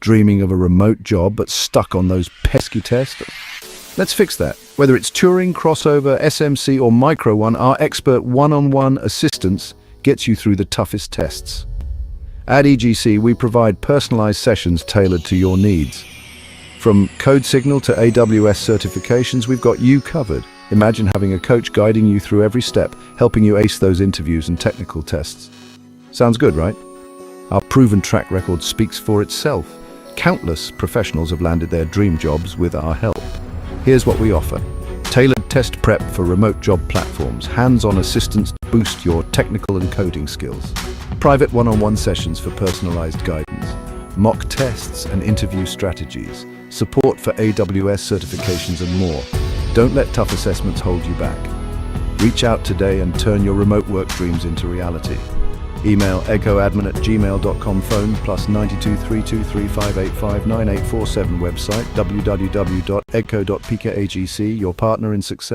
Dreaming of a remote job but stuck on those pesky tests? Let's fix that. Whether it's Turing, Crossover, SMC or Micro1, our expert one-on-one assistance gets you through the toughest tests. At EGC, we provide personalized sessions tailored to your needs. From CodeSignal to AWS certifications, we've got you covered. Imagine having a coach guiding you through every step, helping you ace those interviews and technical tests. Sounds good, right? Our proven track record speaks for itself. Countless professionals have landed their dream jobs with our help. Here's what we offer. Tailored test prep for remote job platforms, hands-on assistance to boost your technical and coding skills, private one-on-one sessions for personalized guidance, mock tests and interview strategies, support for AWS certifications and more. Don't let tough assessments hold you back. Reach out today and turn your remote work dreams into reality. Email echoadmin@gmail.com, phone +92 323 585 9847, website www.echo.pkagc, your partner in success.